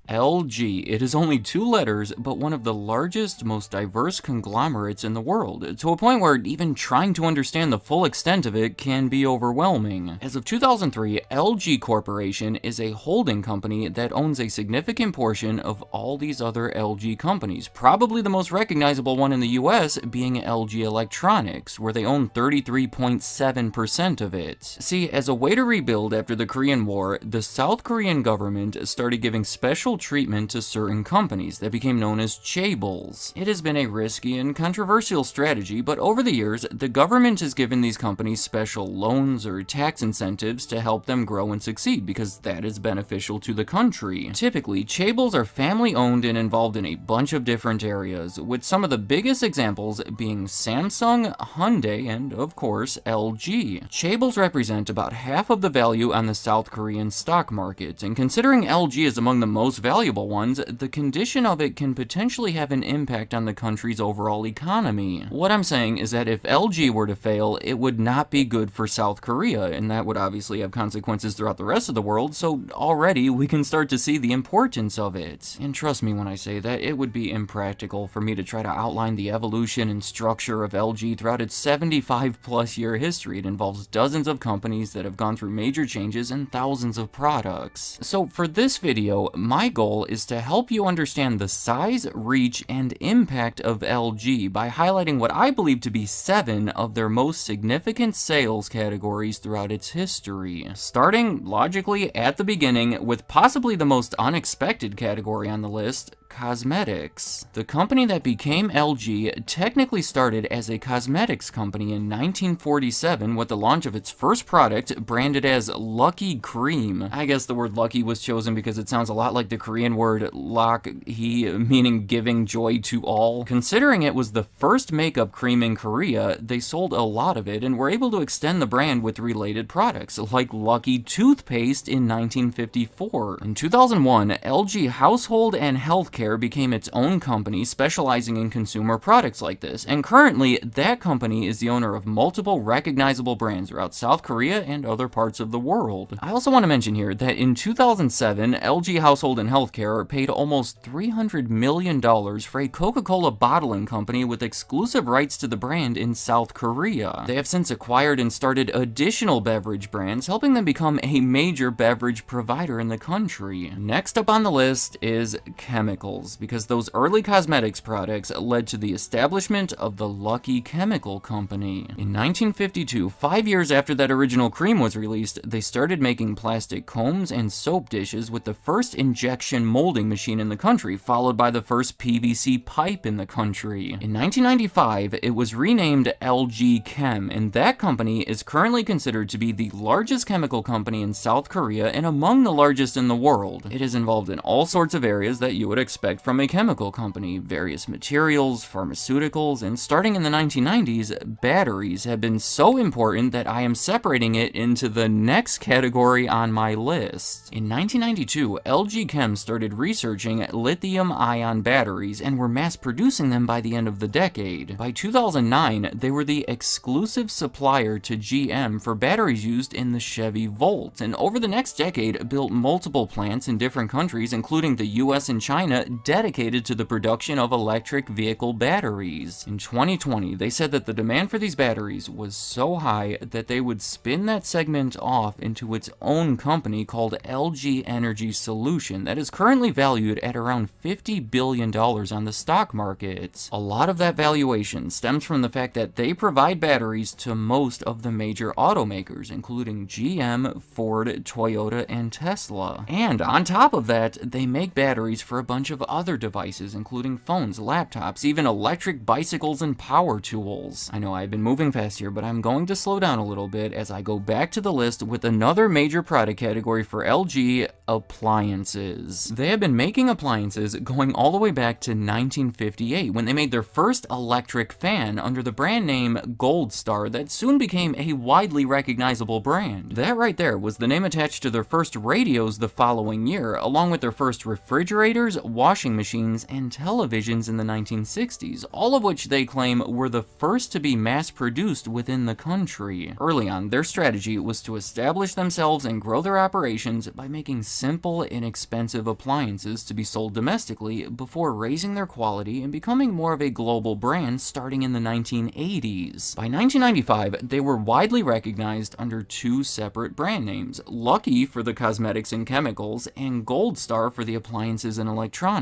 LG. It is only 2 letters, but one of the largest, most diverse conglomerates in the world, to a point where even trying to understand the full extent of it can be overwhelming. As of 2003, LG Corporation is a holding company that owns a significant portion of all these other LG companies, probably the most recognizable one in the US being LG Electronics, where they own 33.7% of it. See, as a way to rebuild after the Korean War, the South Korean government started giving special treatment to certain companies that became known as chaebols. It has been a risky and controversial strategy, but over the years, the government has given these companies special loans or tax incentives to help them grow and succeed, because that is beneficial to the country. Typically, chaebols are family-owned and involved in a bunch of different areas, with some of the biggest examples being Samsung, Hyundai, and of course, LG. Chaebols represent about half of the value on the South Korean stock market, and considering LG is among the most valuable ones, the condition of it can potentially have an impact on the country's overall economy. What I'm saying is that if LG were to fail, it would not be good for South Korea, and that would obviously have consequences throughout the rest of the world, so already we can start to see the importance of it. And trust me when I say that, it would be impractical for me to try to outline the evolution and structure of LG throughout its 75+ year history. It involves dozens of companies that have gone through major changes and thousands of products. So for this video, my goal is to help you understand the size, reach, and impact of LG by highlighting what I believe to be 7 of their most significant sales categories throughout its history. Starting, logically, at the beginning with possibly the most unexpected category on the list, cosmetics. The company that became LG technically started as a cosmetics company in 1947 with the launch of its first product branded as Lucky Cream. I guess the word lucky was chosen because it sounds a lot like the Korean word lak-hee, meaning giving joy to all. Considering it was the first makeup cream in Korea, they sold a lot of it and were able to extend the brand with related products, like Lucky Toothpaste in 1954. In 2001, LG Household and Healthcare became its own company specializing in consumer products like this, and currently that company is the owner of multiple recognizable brands throughout South Korea and other parts of the world. I also want to mention here that in 2007, LG Household and Healthcare paid almost $300 million for a Coca-Cola bottling company with exclusive rights to the brand in South Korea. They have since acquired and started additional beverage brands, helping them become a major beverage provider in the country. Next up on the list is chemicals, because those early cosmetics products led to the establishment of the Lucky Chemical Company. In 1952, 5 years after that original cream was released, they started making plastic combs and soap dishes with the first injection molding machine in the country, followed by the first PVC pipe in the country. In 1995, it was renamed LG Chem, and that company is currently considered to be the largest chemical company in South Korea and among the largest in the world. It is involved in all sorts of areas that you would expect from a chemical company: various materials, pharmaceuticals, and starting in the 1990s, batteries have been so important that I am separating it into the next category on my list. In 1992, LG Chem started researching lithium-ion batteries and were mass producing them by the end of the decade. By 2009, they were the exclusive supplier to GM for batteries used in the Chevy Volt, and over the next decade built multiple plants in different countries, including the US and China, dedicated to the production of electric vehicle batteries. In 2020, they said that the demand for these batteries was so high that they would spin that segment off into its own company called LG Energy Solution that is currently valued at around $50 billion on the stock market. A lot of that valuation stems from the fact that they provide batteries to most of the major automakers, including GM, Ford, Toyota, and Tesla. And on top of that, they make batteries for a bunch of other devices, including phones, laptops, even electric bicycles and power tools. I know I've been moving fast here, but I'm going to slow down a little bit as I go back to the list with another major product category for LG: appliances. They have been making appliances going all the way back to 1958 when they made their first electric fan under the brand name Gold Star that soon became a widely recognizable brand. That right there was the name attached to their first radios the following year, along with their first refrigerators, water washing machines, and televisions in the 1960s, all of which they claim were the first to be mass-produced within the country. Early on, their strategy was to establish themselves and grow their operations by making simple, inexpensive appliances to be sold domestically before raising their quality and becoming more of a global brand starting in the 1980s. By 1995, they were widely recognized under two separate brand names, Lucky for the cosmetics and chemicals, and Gold Star for the appliances and electronics.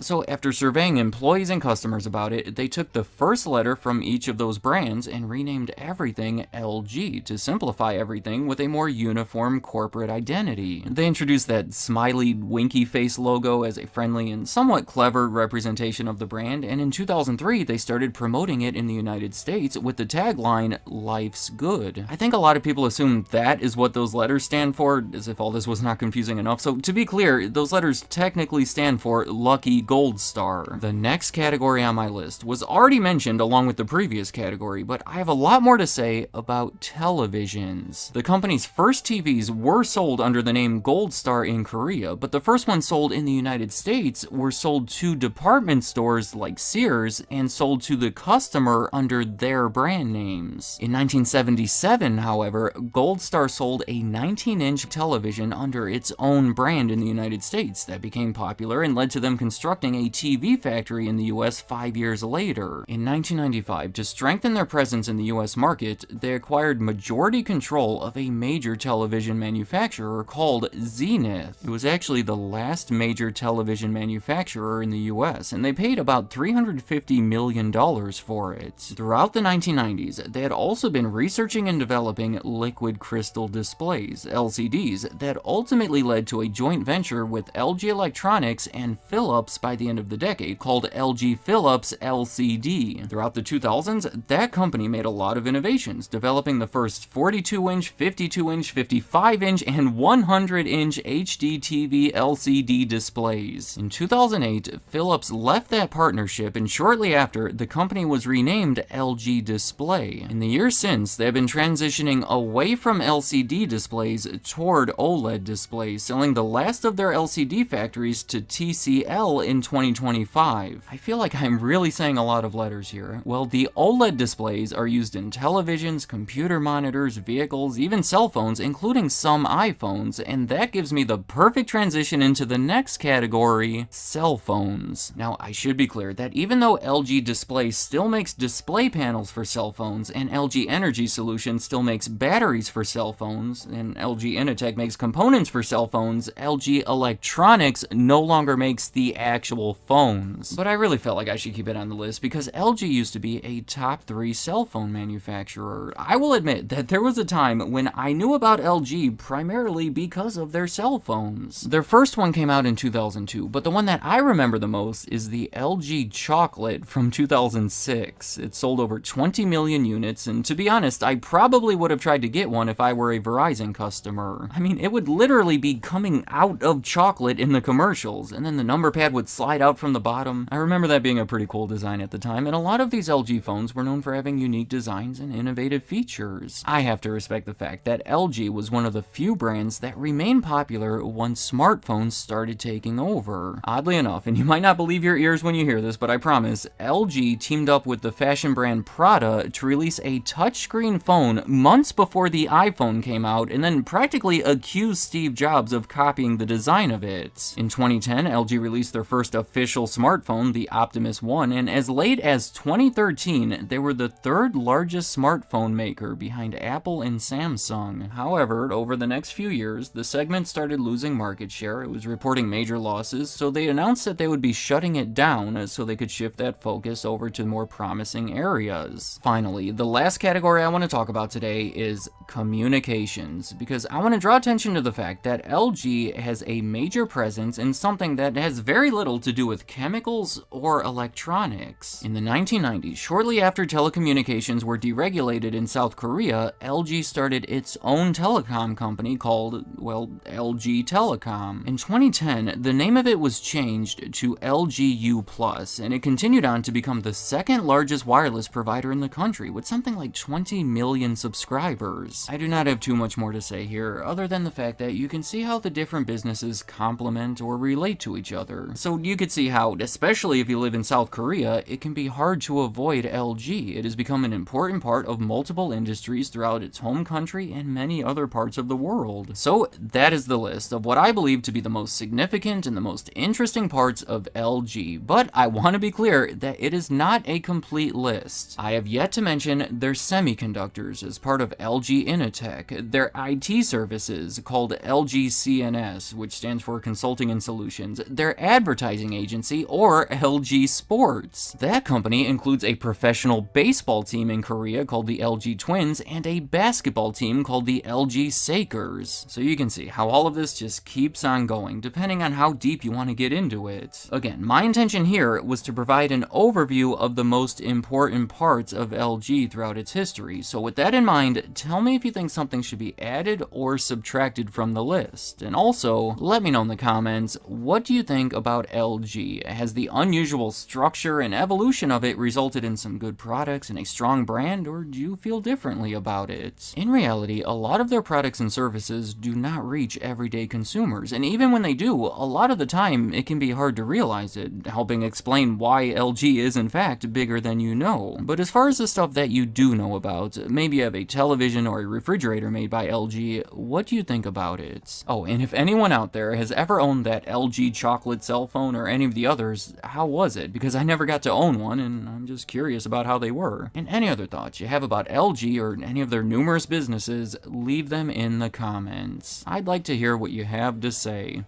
So after surveying employees and customers about it, they took the first letter from each of those brands and renamed everything LG to simplify everything with a more uniform corporate identity. They introduced that smiley, winky face logo as a friendly and somewhat clever representation of the brand, and in 2003, they started promoting it in the United States with the tagline, "Life's Good." I think a lot of people assume that is what those letters stand for, as if all this was not confusing enough. So to be clear, those letters technically stand for Lucky Gold Star. The next category on my list was already mentioned along with the previous category, but I have a lot more to say about televisions. The company's first TVs were sold under the name Gold Star in Korea, but the first ones sold in the United States were sold to department stores like Sears and sold to the customer under their brand names. In 1977, however, Gold Star sold a 19-inch television under its own brand in the United States that became popular and led to them constructing a TV factory in the US 5 years later. In 1995, to strengthen their presence in the US market, they acquired majority control of a major television manufacturer called Zenith. It was actually the last major television manufacturer in the US, and they paid about $350 million for it. Throughout the 1990s, they had also been researching and developing liquid crystal displays, LCDs, that ultimately led to a joint venture with LG Electronics and Philips by the end of the decade, called LG Philips LCD. Throughout the 2000s, that company made a lot of innovations, developing the first 42-inch, 52-inch, 55-inch, and 100-inch HD TV LCD displays. In 2008, Philips left that partnership, and shortly after, the company was renamed LG Display. In the years since, they have been transitioning away from LCD displays toward OLED displays, selling the last of their LCD factories to TCL in 2025. I feel like I'm really saying a lot of letters here. Well, the OLED displays are used in televisions, computer monitors, vehicles, even cell phones, including some iPhones, and that gives me the perfect transition into the next category, cell phones. Now, I should be clear that even though LG Display still makes display panels for cell phones, and LG Energy Solutions still makes batteries for cell phones, and LG Innotek makes components for cell phones, LG Electronics no longer makes the actual phones. But I really felt like I should keep it on the list because LG used to be a top 3 cell phone manufacturer. I will admit that there was a time when I knew about LG primarily because of their cell phones. Their first one came out in 2002, but the one that I remember the most is the LG Chocolate from 2006. It sold over 20 million units, and to be honest, I probably would have tried to get one if I were a Verizon customer. I mean, it would literally be coming out of chocolate in the commercials, and then the number pad would slide out from the bottom. I remember that being a pretty cool design at the time, and a lot of these LG phones were known for having unique designs and innovative features. I have to respect the fact that LG was one of the few brands that remained popular once smartphones started taking over. Oddly enough, and you might not believe your ears when you hear this, but I promise, LG teamed up with the fashion brand Prada to release a touchscreen phone months before the iPhone came out, and then practically accused Steve Jobs of copying the design of it. In 2010, LG released their first official smartphone, the Optimus One, and as late as 2013, they were the 3rd largest smartphone maker behind Apple and Samsung. However, over the next few years, the segment started losing market share. It was reporting major losses, so they announced that they would be shutting it down so they could shift that focus over to more promising areas. Finally, the last category I want to talk about today is communications, because I want to draw attention to the fact that LG has a major presence in something that has very little to do with chemicals or electronics. In the 1990s, shortly after telecommunications were deregulated in South Korea, LG started its own telecom company called, well, LG Telecom. In 2010, the name of it was changed to LGU+, and it continued on to become the 2nd largest wireless provider in the country with something like 20 million subscribers. business. I do not have too much more to say here, other than the fact that you can see how the different businesses complement or relate to each other. So you could see how, especially if you live in South Korea, it can be hard to avoid LG. It has become an important part of multiple industries throughout its home country and many other parts of the world. So that is the list of what I believe to be the most significant and the most interesting parts of LG, but I want to be clear that it is not a complete list. I have yet to mention their semiconductors as part of LG Innotek, their IT services called LG CNS, which stands for Consulting and Solutions, their advertising agency, or LG Sports. That company includes a professional baseball team in Korea called the LG Twins and a basketball team called the LG Sakers. So you can see how all of this just keeps on going, depending on how deep you want to get into it. Again, my intention here was to provide an overview of the most important parts of LG throughout its history. So with that in mind, tell me if you think something should be added or subtracted from the list. And also, let me know in the comments, what do you think about LG? Has the unusual structure and evolution of it resulted in some good products and a strong brand, or do you feel differently about it? In reality, a lot of their products and services do not reach everyday consumers, and even when they do, a lot of the time it can be hard to realize it, helping explain why LG is in fact bigger than you know. But as far as the stuff that you do know about, maybe you have a television or a refrigerator made by LG, what do you think about it? Oh, and if anyone out there has ever owned that LG chocolate cell phone or any of the others, how was it? Because I never got to own one, and I'm just curious about how they were. And any other thoughts you have about LG or any of their numerous businesses, leave them in the comments. I'd like to hear what you have to say.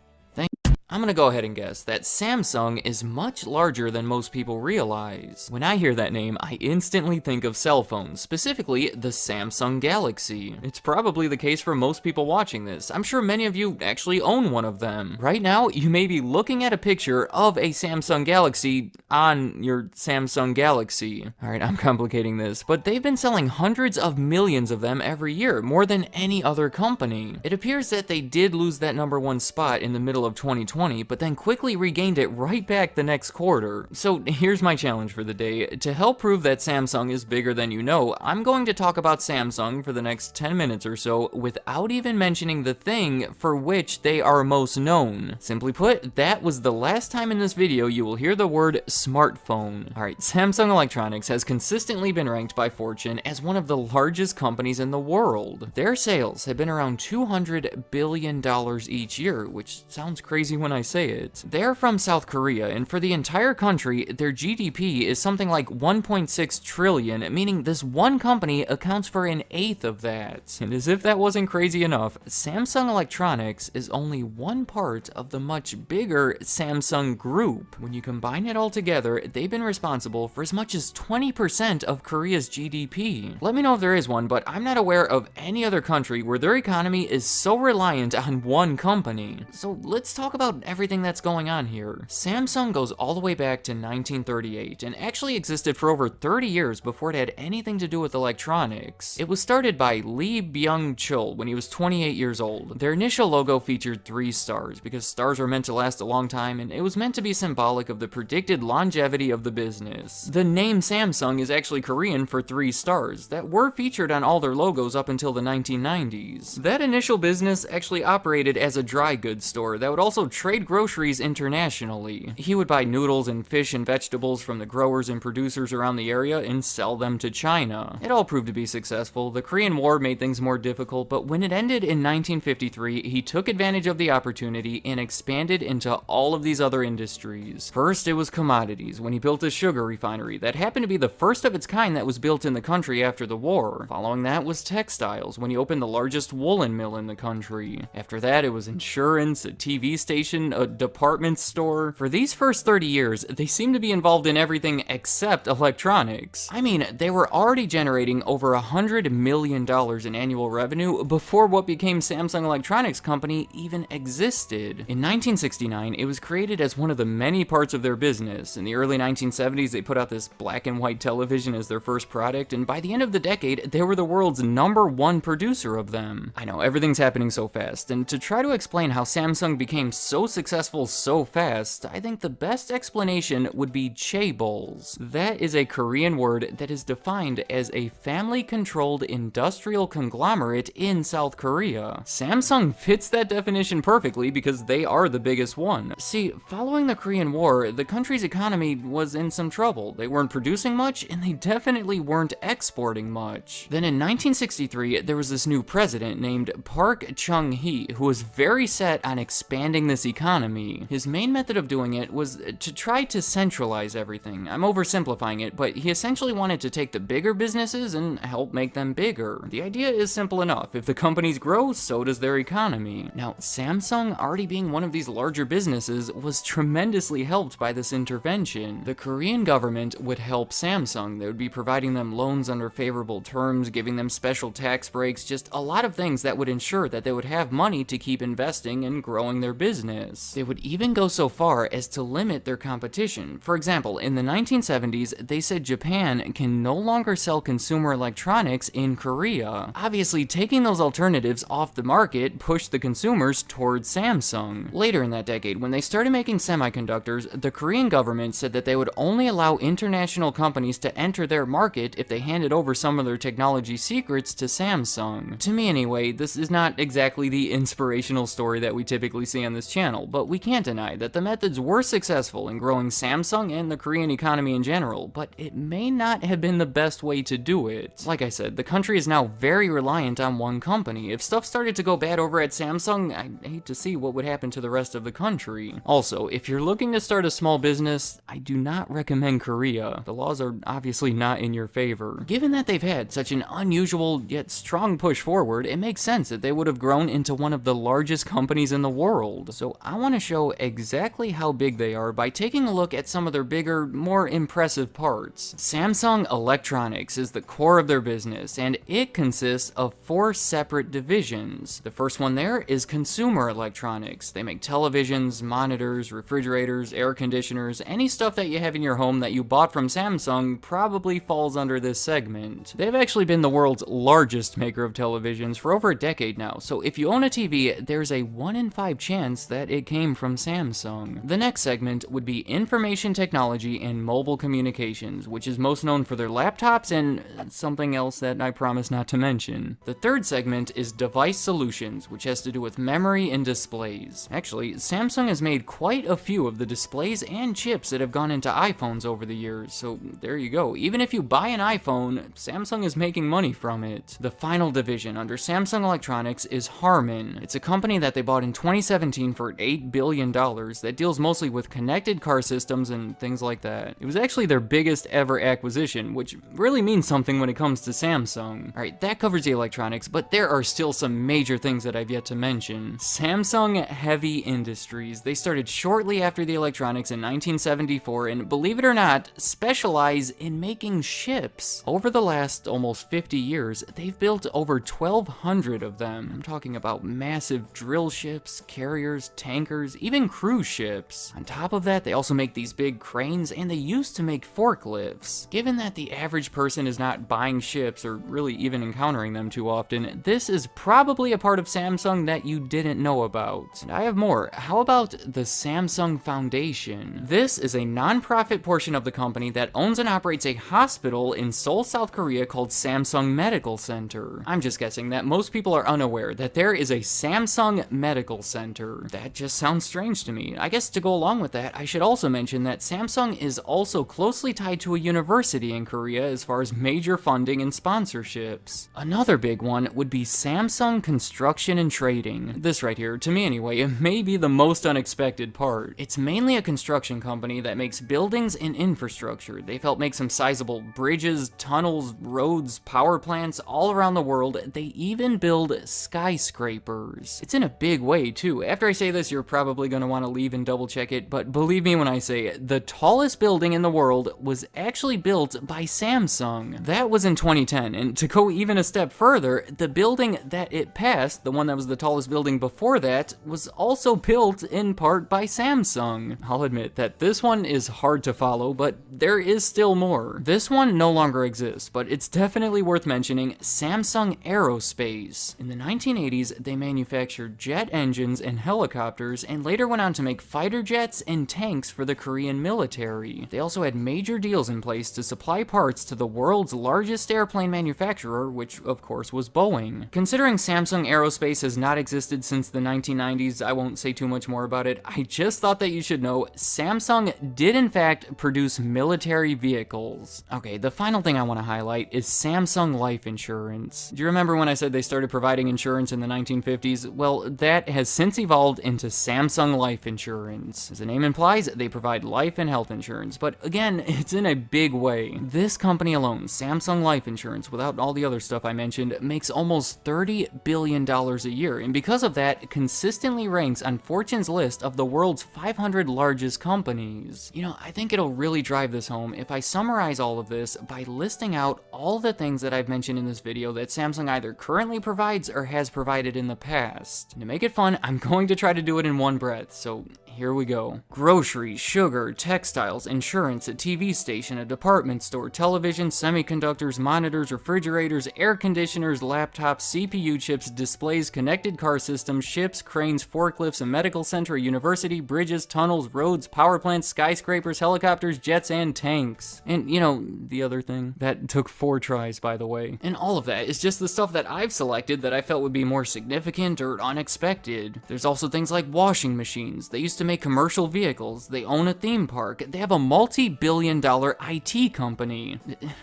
I'm gonna go ahead and guess that Samsung is much larger than most people realize. When I hear that name, I instantly think of cell phones, specifically the Samsung Galaxy. It's probably the case for most people watching this. I'm sure many of you actually own one of them. Right now, you may be looking at a picture of a Samsung Galaxy on your Samsung Galaxy. Alright, I'm complicating this, but they've been selling hundreds of millions of them every year, more than any other company. It appears that they did lose that #1 spot in the middle of 2020, but then quickly regained it right back the next quarter. So here's my challenge for the day. To help prove that Samsung is bigger than you know, I'm going to talk about Samsung for the next 10 minutes or so without even mentioning the thing for which they are most known. Simply put, that was the last time in this video you will hear the word smartphone. Alright, Samsung Electronics has consistently been ranked by Fortune as one of the largest companies in the world. Their sales have been around $200 billion each year, which sounds crazy when I say it. They're from South Korea, and for the entire country, their GDP is something like 1.6 trillion, meaning this one company accounts for an eighth of that. And as if that wasn't crazy enough, Samsung Electronics is only one part of the much bigger Samsung Group. When you combine it all together, they've been responsible for as much as 20% of Korea's GDP. Let me know if there is one, but I'm not aware of any other country where their economy is so reliant on one company. So let's talk about everything that's going on here. Samsung goes all the way back to 1938 and actually existed for over 30 years before it had anything to do with electronics. It was started by Lee Byung-chul when he was 28 years old. Their initial logo featured 3 stars because stars are meant to last a long time, and it was meant to be symbolic of the predicted longevity of the business. The name Samsung is actually Korean for 3 stars that were featured on all their logos up until the 1990s. That initial business actually operated as a dry goods store that would also trade groceries internationally. He would buy noodles and fish and vegetables from the growers and producers around the area and sell them to China. It all proved to be successful. The Korean War made things more difficult, but when it ended in 1953, he took advantage of the opportunity and expanded into all of these other industries. First, it was commodities, when he built a sugar refinery that happened to be the first of its kind that was built in the country after the war. Following that was textiles, when he opened the largest woolen mill in the country. After that, it was insurance, a TV station, a department store. For these first 30 years, they seemed to be involved in everything except electronics. I mean, they were already generating over $100 million in annual revenue before what became Samsung Electronics Company even existed. In 1969, it was created as one of the many parts of their business. In the early 1970s, they put out this black and white television as their first product, and by the end of the decade, they were the world's #1 producer of them. I know, everything's happening so fast, and to try to explain how Samsung became so so successful so fast, I think the best explanation would be chaebols. That is a Korean word that is defined as a family-controlled industrial conglomerate in South Korea. Samsung fits that definition perfectly because they are the biggest one. See, following the Korean War, the country's economy was in some trouble. They weren't producing much, and they definitely weren't exporting much. Then in 1963, there was this new president named Park Chung-hee, who was very set on expanding this economy. His main method of doing it was to try to centralize everything. I'm oversimplifying it, but he essentially wanted to take the bigger businesses and help make them bigger. The idea is simple enough. If the companies grow, so does their economy. Now, Samsung, already being one of these larger businesses, was tremendously helped by this intervention. The Korean government would help Samsung. They would be providing them loans under favorable terms, giving them special tax breaks, just a lot of things that would ensure that they would have money to keep investing and growing their business. They would even go so far as to limit their competition. For example, in the 1970s, they said Japan can no longer sell consumer electronics in Korea. Obviously, taking those alternatives off the market pushed the consumers towards Samsung. Later in that decade, when they started making semiconductors, the Korean government said that they would only allow international companies to enter their market if they handed over some of their technology secrets to Samsung. To me anyway, this is not exactly the inspirational story that we typically see on this channel, but we can't deny that the methods were successful in growing Samsung and the Korean economy in general, but it may not have been the best way to do it. Like I said, the country is now very reliant on one company. If stuff started to go bad over at Samsung, I hate to see what would happen to the rest of the country. Also, if you're looking to start a small business, I do not recommend Korea. The laws are obviously not in your favor. Given that they've had such an unusual yet strong push forward, it makes sense that they would have grown into one of the largest companies in the world. So I want to show exactly how big they are by taking a look at some of their bigger, more impressive parts. Samsung Electronics is the core of their business, and it consists of 4 separate divisions. The first one there is consumer electronics. They make televisions, monitors, refrigerators, air conditioners, any stuff that you have in your home that you bought from Samsung probably falls under this segment. They've actually been the world's largest maker of televisions for over a decade now, so if you own a TV, there's a 1 in 5 chance that it came from Samsung. The next segment would be information technology and mobile communications, which is most known for their laptops and something else that I promise not to mention. The third segment is device solutions, which has to do with memory and displays. Actually, Samsung has made quite a few of the displays and chips that have gone into iPhones over the years, so there you go. Even if you buy an iPhone, Samsung is making money from it. The final division under Samsung Electronics is Harman. It's a company that they bought in 2017 for $8 billion that deals mostly with connected car systems and things like that. It was actually their biggest ever acquisition, which really means something when it comes to Samsung. Alright, that covers the electronics, but there are still some major things that I've yet to mention. Samsung Heavy Industries. They started shortly after the electronics in 1974 and, believe it or not, specialize in making ships. Over the last almost 50 years, they've built over 1,200 of them. I'm talking about massive drill ships, carriers, tankers, even cruise ships. On top of that, they also make these big cranes, and they used to make forklifts. Given that the average person is not buying ships or really even encountering them too often, this is probably a part of Samsung that you didn't know about. And I have more. How about the Samsung Foundation? This is a non-profit portion of the company that owns and operates a hospital in Seoul, South Korea called Samsung Medical Center. I'm just guessing that most people are unaware that there is a Samsung Medical Center. That just sounds strange to me. I guess to go along with that, I should also mention that Samsung is also closely tied to a university in Korea as far as major funding and sponsorships. Another big one would be Samsung Construction and Trading. This right here, to me anyway, it may be the most unexpected part. It's mainly a construction company that makes buildings and infrastructure. They've helped make some sizable bridges, tunnels, roads, power plants all around the world. They even build skyscrapers. It's in a big way too. After I say this, you're probably going to want to leave and double check it, but believe me when I say the tallest building in the world was actually built by Samsung. That was in 2010, and to go even a step further, the building that it passed, the one that was the tallest building before that, was also built in part by Samsung. I'll admit that this one is hard to follow, but there is still more. This one no longer exists, but it's definitely worth mentioning. Samsung Aerospace. In the 1980s, they manufactured jet engines and helicopters helicopters, and later went on to make fighter jets and tanks for the Korean military. They also had major deals in place to supply parts to the world's largest airplane manufacturer, which of course was Boeing. Considering Samsung Aerospace has not existed since the 1990s, I won't say too much more about it. I just thought that you should know Samsung did in fact produce military vehicles. Okay, the final thing I want to highlight is Samsung Life Insurance. Do you remember when I said they started providing insurance in the 1950s? Well, that has since evolved into Samsung Life Insurance. As the name implies, they provide life and health insurance, but again, it's in a big way. This company alone, Samsung Life Insurance, without all the other stuff I mentioned, makes almost $30 billion a year, and because of that, consistently ranks on Fortune's list of the world's 500 largest companies. You know, I think it'll really drive this home if I summarize all of this by listing out all the things that I've mentioned in this video that Samsung either currently provides or has provided in the past. And to make it fun, I'm going to try to do it in one breath, so here we go. Groceries, sugar, textiles, insurance, a TV station, a department store, television, semiconductors, monitors, refrigerators, air conditioners, laptops, CPU chips, displays, connected car systems, ships, cranes, forklifts, a medical center, a university, bridges, tunnels, roads, power plants, skyscrapers, helicopters, jets, and tanks. And, you know, the other thing. That took 4 tries, by the way. And all of that is just the stuff that I've selected that I felt would be more significant or unexpected. There's also things like washing machines. They used to make commercial vehicles. They own a theme park. They have a multi-billion-dollar IT company.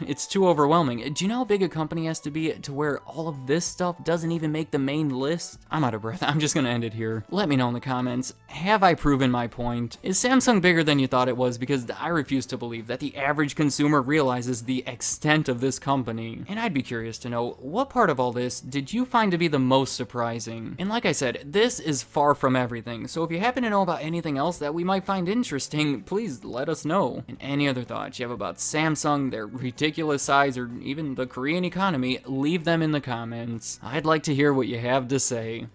It's too overwhelming. Do you know how big a company has to be to where all of this stuff doesn't even make the main list? I'm out of breath. I'm just gonna end it here. Let me know in the comments. Have I proven my point? Is Samsung bigger than you thought it was? Because I refuse to believe that the average consumer realizes the extent of this company. And I'd be curious to know, what part of all this did you find to be the most surprising? And like I said, this is far from everything, so if you happen to know about anything else that we might find interesting, please let us know. And any other thoughts you have about Samsung, their ridiculous size, or even the Korean economy, leave them in the comments. I'd like to hear what you have to say.